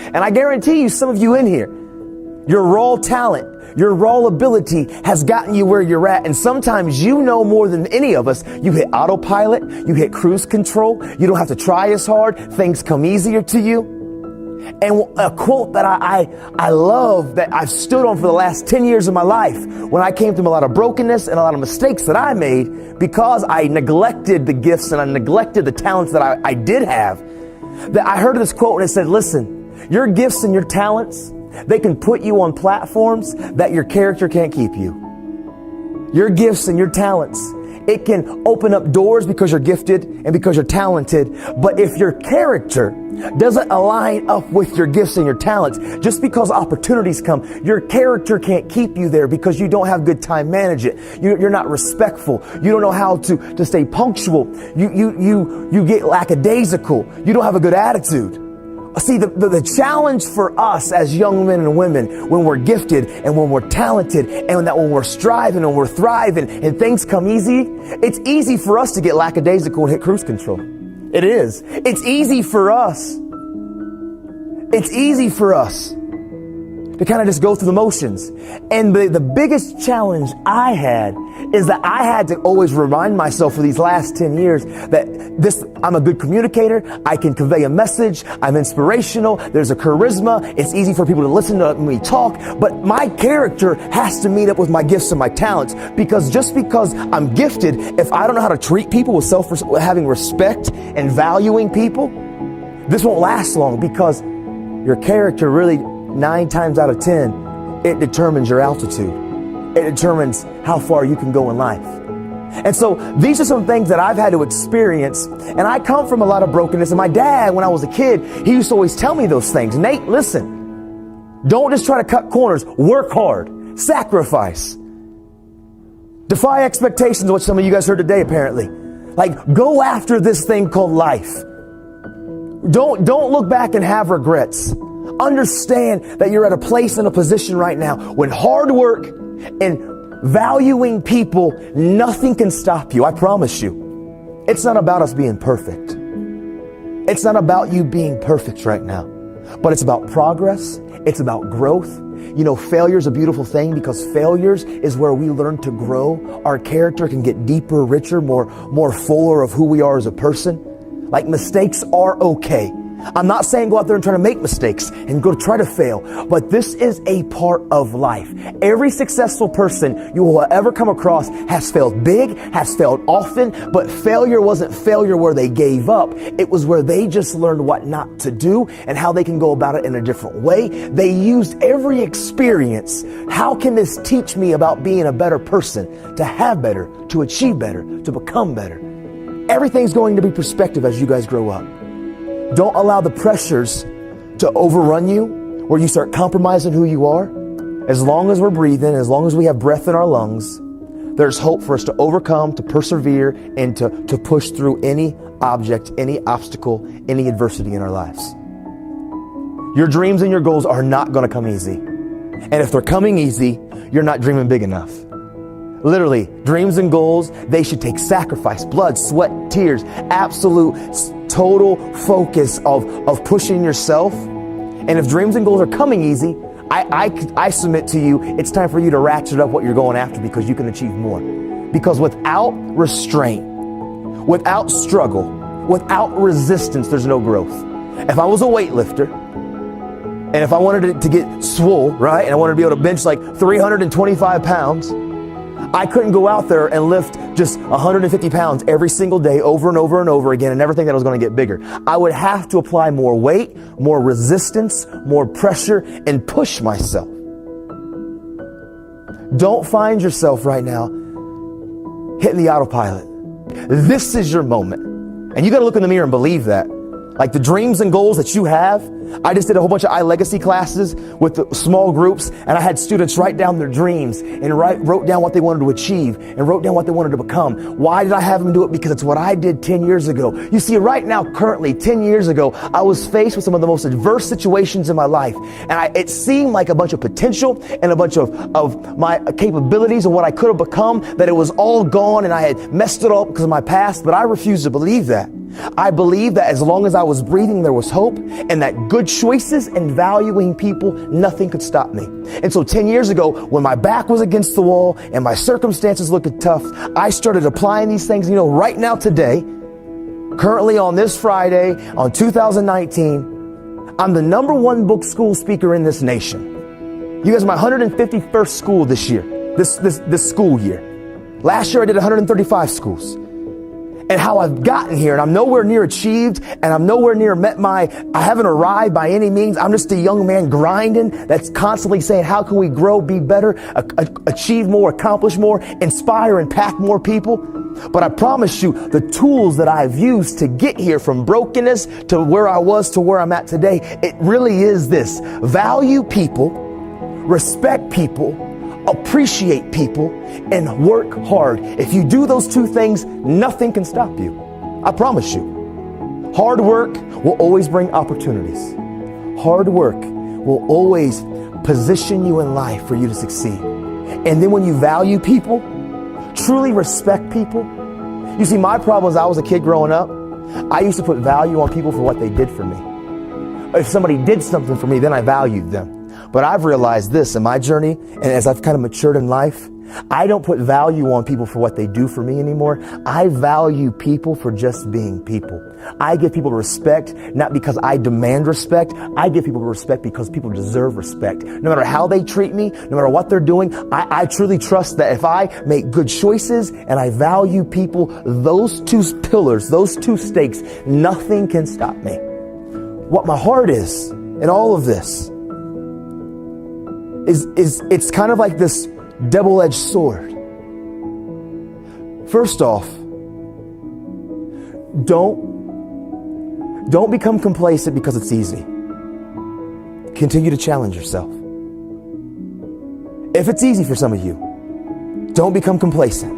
And I guarantee you, some of you in here, your raw talent, your raw ability has gotten you where you're at. And sometimes you know more than any of us. You hit autopilot, you hit cruise control, you don't have to try as hard, things come easier to you. And a quote that I love, that I've stood on for the last 10 years of my life, when I came through a lot of brokenness and a lot of mistakes that I made because I neglected the gifts and I neglected the talents that I did have, that I heard this quote and it said, listen, your gifts and your talents, they can put you on platforms that your character can't keep you. Your gifts and your talents, it can open up doors because you're gifted and because you're talented. But if your character doesn't align up with your gifts and your talents, just because opportunities come, your character can't keep you there because you don't have good time management. You're not respectful. You don't know how to stay punctual. You get lackadaisical. You don't have a good attitude. See, the challenge for us as young men and women, when we're gifted and when we're talented and that when we're striving and we're thriving and things come easy, it's easy for us to get lackadaisical and hit cruise control. It is. It's easy for us. It's easy for us to kind of just go through the motions. And the biggest challenge I had is that I had to always remind myself for these last 10 years that I'm a good communicator. I can convey a message. I'm inspirational. There's a charisma. It's easy for people to listen to me talk. But my character has to meet up with my gifts and my talents, because just because I'm gifted, if I don't know how to treat people with having respect and valuing people, this won't last long, because your character really, 9 times out of 10, it determines your altitude. It determines how far you can go in life. And so these are some things that I've had to experience. And I come from a lot of brokenness. And my dad, when I was a kid, he used to always tell me those things. Nate, listen, don't just try to cut corners. Work hard. Sacrifice. Defy expectations, what some of you guys heard today, apparently. Like, go after this thing called life. Don't look back and have regrets. Understand that you're at a place and a position right now when hard work and valuing people, nothing can stop you. I promise you. It's not about us being perfect. It's not about you being perfect right now, but it's about progress. It's about growth. You know, failure is a beautiful thing, because failures is where we learn to grow. Our character can get deeper, richer, more fuller of who we are as a person. Like, mistakes are okay. I'm not saying go out there and try to make mistakes and go try to fail, but this is a part of life. Every successful person you will ever come across has failed big, has failed often, but failure wasn't failure where they gave up. It was where they just learned what not to do and how they can go about it in a different way. They used every experience. How can this teach me about being a better person, to have better, to achieve better, to become better? Everything's going to be perspective as you guys grow up. Don't allow the pressures to overrun you, where you start compromising who you are. As long as we're breathing, as long as we have breath in our lungs, there's hope for us to overcome, to persevere, and to push through any object, any obstacle, any adversity in our lives. Your dreams and your goals are not going to come easy. And if they're coming easy, you're not dreaming big enough. Literally, dreams and goals, they should take sacrifice, blood, sweat, tears, absolute total focus of pushing yourself. And if dreams and goals are coming easy, I submit to you, it's time for you to ratchet up what you're going after, because you can achieve more. Because without restraint, without struggle, without resistance, there's no growth. If I was a weightlifter, and if I wanted to get swole, right, and I wanted to be able to bench like 325 pounds, I couldn't go out there and lift just 150 pounds every single day over and over and over again and never think that I was going to get bigger. I would have to apply more weight, more resistance, more pressure, and push myself. Don't find yourself right now hitting the autopilot. This is your moment. And you got to look in the mirror and believe that. Like the dreams and goals that you have. I just did a whole bunch of iLegacy classes with the small groups, and I had students write down their dreams and wrote down what they wanted to achieve and wrote down what they wanted to become. Why did I have them do it? Because it's what I did 10 years ago. You see, right now, currently, 10 years ago, I was faced with some of the most adverse situations in my life. And it seemed like a bunch of potential and a bunch of my capabilities and what I could have become, that it was all gone and I had messed it up because of my past. But I refused to believe that. I believed that as long as I was breathing, there was hope, and that good choices and valuing people, nothing could stop me. And so 10 years ago, when my back was against the wall and my circumstances looked tough, I started applying these things. You know, right now, today, currently on this Friday, on 2019, I'm the #1 book school speaker in this nation. You guys are my 151st school this year, this school year. Last year I did 135 schools. And how I've gotten here, and I'm nowhere near achieved, and I'm nowhere near I haven't arrived by any means. I'm just a young man grinding that's constantly saying, how can we grow, be better, achieve more, accomplish more, inspire, impact more people? But I promise you, the tools that I've used to get here from brokenness to where I was to where I'm at today, it really is this: value people, respect people, appreciate people, and work hard. If you do those two things, nothing can stop you. I promise you. Hard work will always bring opportunities. Hard work will always position you in life for you to succeed. And then when you value people, truly respect people. You see, my problem is I was a kid growing up. I used to put value on people for what they did for me. If somebody did something for me, then I valued them. But I've realized this in my journey, and as I've kind of matured in life, I don't put value on people for what they do for me anymore. I value people for just being people. I give people respect, not because I demand respect. I give people respect because people deserve respect. No matter how they treat me, no matter what they're doing, I truly trust that if I make good choices and I value people, those two pillars, those two stakes, nothing can stop me. What my heart is in all of this is it's kind of like this double-edged sword. First off, don't become complacent because it's easy. Continue to challenge yourself. If it's easy for some of you, don't become complacent.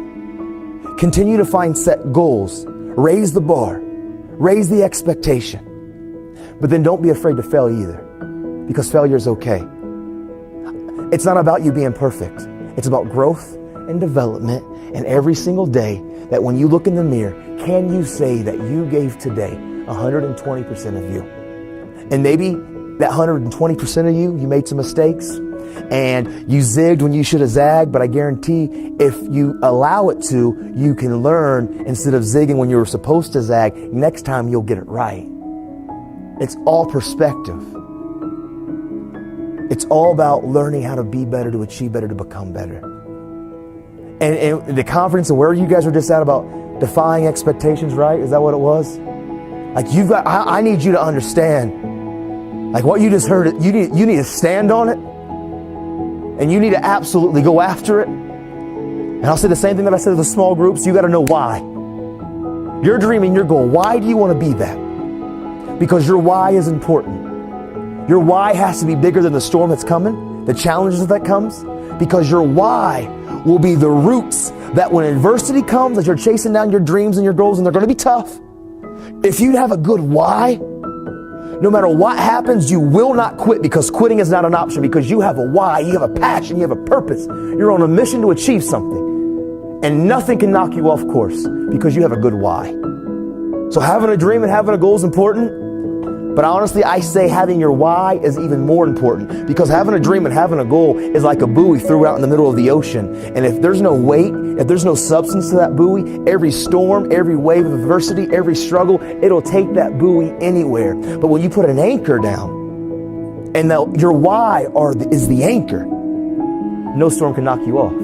Continue to find set goals, raise the bar, raise the expectation. But then don't be afraid to fail either, because failure is okay. It's not about you being perfect. It's about growth and development, and every single day that when you look in the mirror, can you say that you gave today 120% of you? And maybe that 120% of you made some mistakes and you zigged when you should have zagged, but I guarantee if you allow it to, you can learn instead of zigging when you were supposed to zag. Next time you'll get it right. It's all perspective. It's all about learning how to be better, to achieve better, to become better. And the conference and where you guys were just at about defying expectations, right? Is that what it was? Like I need you to understand, like what you just heard, you need to stand on it, and you need to absolutely go after it. And I'll say the same thing that I said to the small groups. You got to know why. You're dreaming, you're going, why do you want to be that? Because your why is important. Your why has to be bigger than the storm that's coming, the challenges that comes, because your why will be the roots that when adversity comes, as you're chasing down your dreams and your goals, and they're going to be tough, if you have a good why, no matter what happens, you will not quit, because quitting is not an option, because you have a why, you have a passion, you have a purpose. You're on a mission to achieve something, and nothing can knock you off course because you have a good why. So having a dream and having a goal is important. But honestly, I say having your why is even more important, because having a dream and having a goal is like a buoy thrown out in the middle of the ocean. And if there's no weight, if there's no substance to that buoy, every storm, every wave of adversity, every struggle, it'll take that buoy anywhere. But when you put an anchor down, and your why is the anchor, no storm can knock you off.